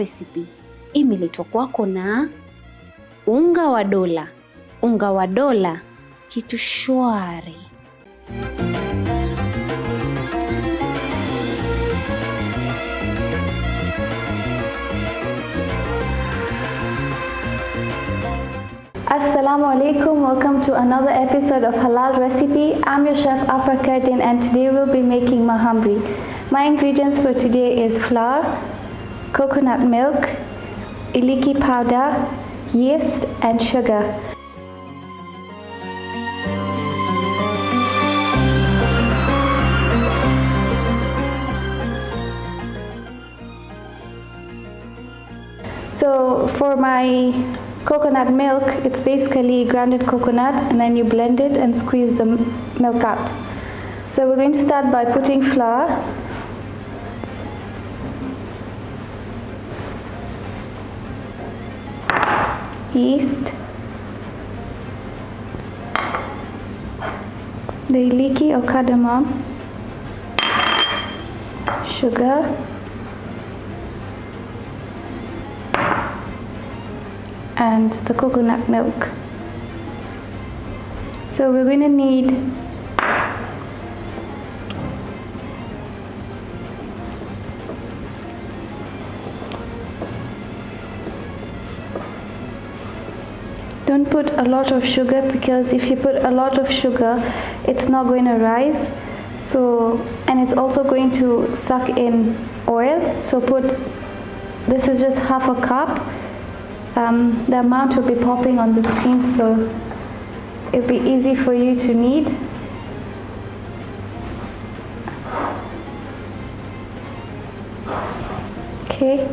Recipe imeletwa kwako na unga wa dola. Unga wa dola, kitu shwari. Assalamu alaikum, welcome to another episode of Halal Recipe. I'm your chef Afra Kardin and today we'll be making mahamri. My ingredients for today is flour, coconut milk, iliki powder, yeast and sugar. So for my coconut milk, it's basically grounded coconut and then you blend it and squeeze the milk out. So we're going to start by putting flour, yeast, the iliki or cardamom, sugar, and the coconut milk. So we're going to need don't put a lot of sugar, because if you put a lot of sugar it's not going to rise, and it's also going to suck in oil. So this is just half a cup. The amount will be popping on the screen, so it'll be easy for you to knead. Okay,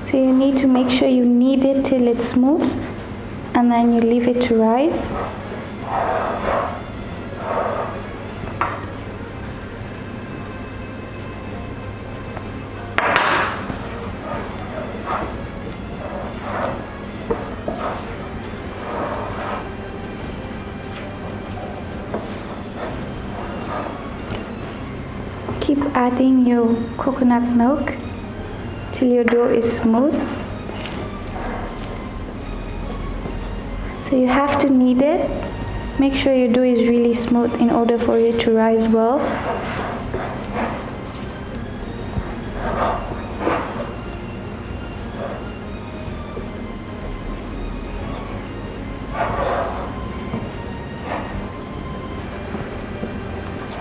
so you need to make sure you knead it till it's smooth and then you leave it to rise. Keep adding your coconut milk till your dough is smooth. So you have to knead it. Make sure your dough is really smooth in order for it to rise well.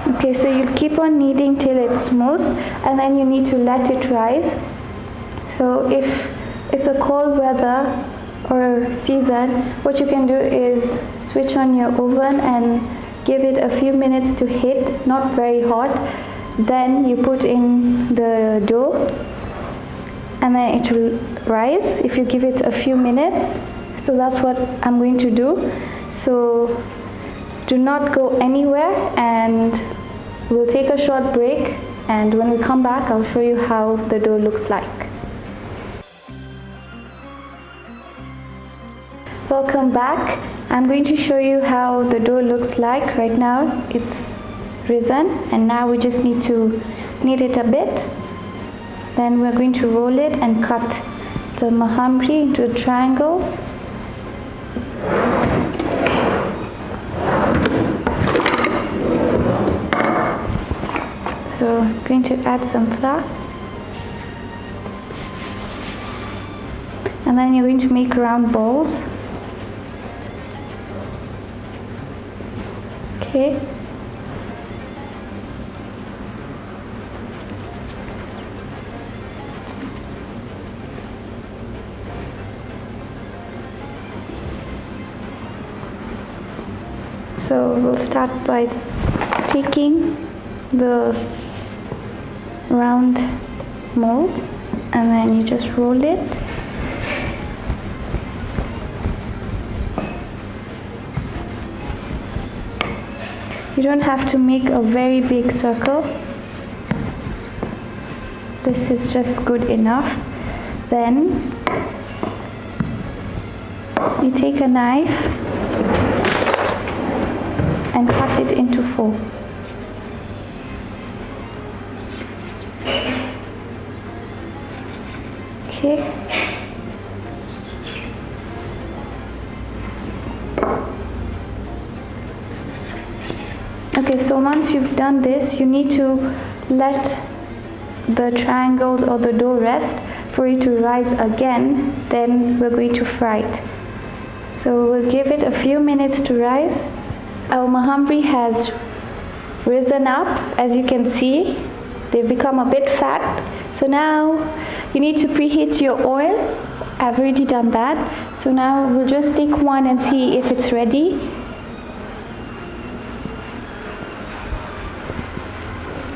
Okay, so you'll keep on kneading till it's smooth and then you need to let it rise. So if it's a cold weather or season, what you can do is switch on your oven and give it a few minutes to heat, not very hot. Then you put in the dough and then it will rise if you give it a few minutes. So that's what I'm going to do. So do not go anywhere and we'll take a short break, and when we come back I'll show you how the dough looks like. Welcome back. I'm going to show you how the dough looks like. Right now it's risen and now we just need to knead it a bit. Then we're going to roll it and cut the mahamri into triangles. So I'm going to add some flour. And then you're going to make round balls. Okay. So we'll start by taking the round mold and then you just roll it. You don't have to make a very big circle. This is just good enough. Then you take a knife and cut it into four. Okay. Okay, so once you've done this, you need to let the triangles or the dough rest for it to rise again. Then we're going to fry it. So we'll give it a few minutes to rise. Our mahamri has risen up, as you can see. They've become a bit fat. So now you need to preheat your oil. I've already done that. So now we'll just take one and see if it's ready.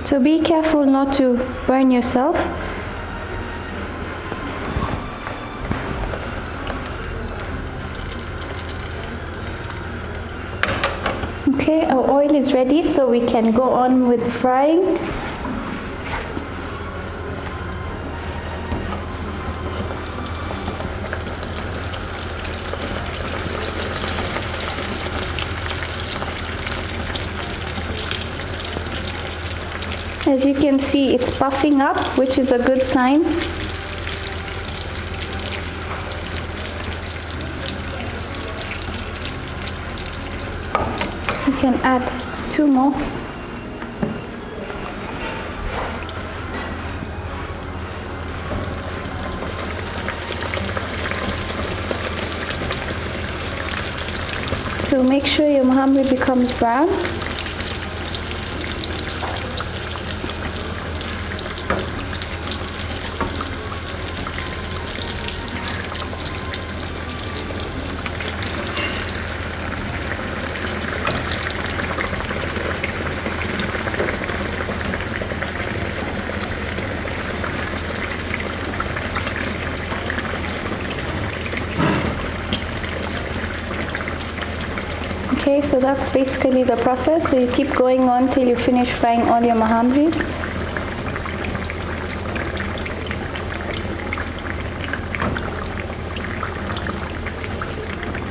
So be careful not to burn yourself. Okay, our oil is ready, so we can go on with frying. As you can see, it's puffing up, which is a good sign. You can add 2 more. So make sure your mahamri becomes brown. Okay, so that's basically the process. So you keep going on till you finish frying all your mahamris.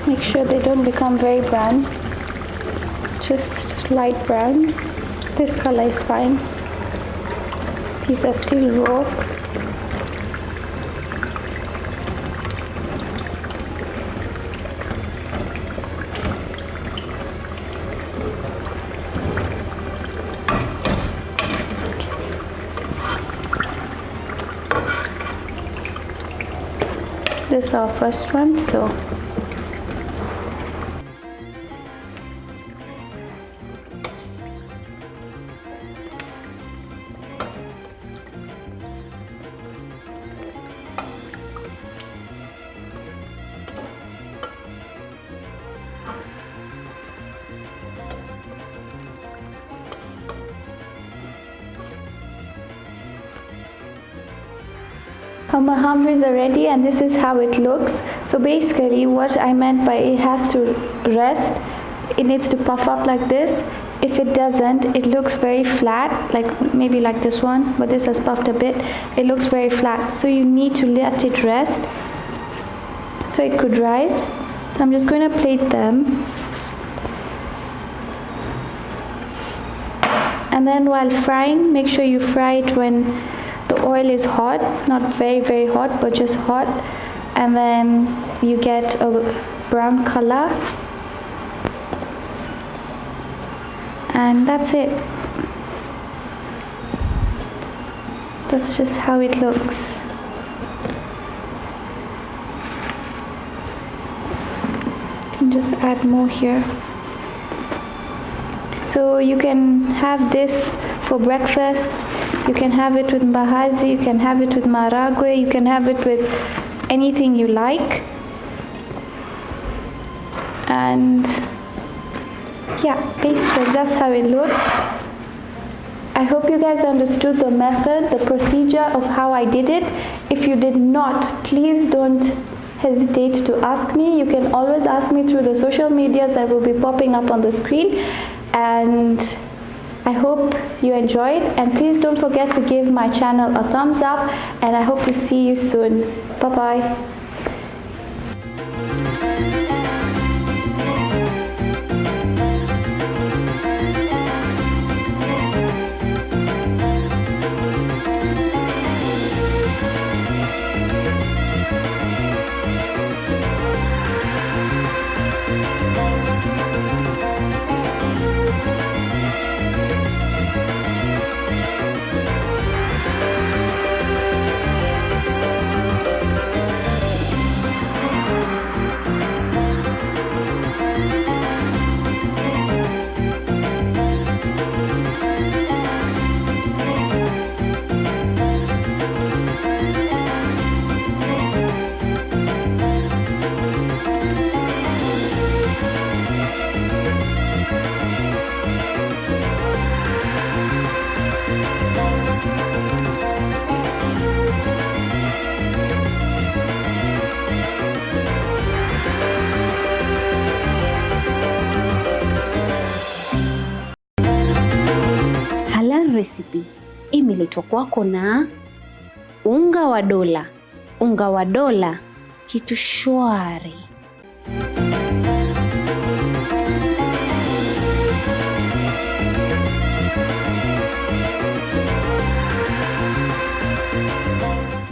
Make sure they don't become very brown, just light brown. This color is fine. These are still raw. This is our first one, so our mahamris are ready, and this is how it looks. So basically what I meant by it has to rest, it needs to puff up like this. If it doesn't, it looks very flat, like maybe like this one, but this has puffed a bit. It looks very flat, so you need to let it rest so it could rise. So I'm just going to plate them. And then while frying, make sure you fry it when the oil is hot, not very hot, but just hot, and then you get a brown color, and that's it. That's just how it looks. You can just add more here. So you can have this for breakfast. You can have it with mbaazi, you can have it with maharagwe, you can have it with anything you like. And yeah, basically that's how it looks. I hope you guys understood the method, the procedure of how I did it. If you did not, please don't hesitate to ask me. You can always ask me through the social medias that will be popping up on the screen. And I hope you enjoyed, and please don't forget to give my channel a thumbs up, and I hope to see you soon. Bye bye. imeletwa kwako na unga wa dola. Unga wa dola, kitu shwari.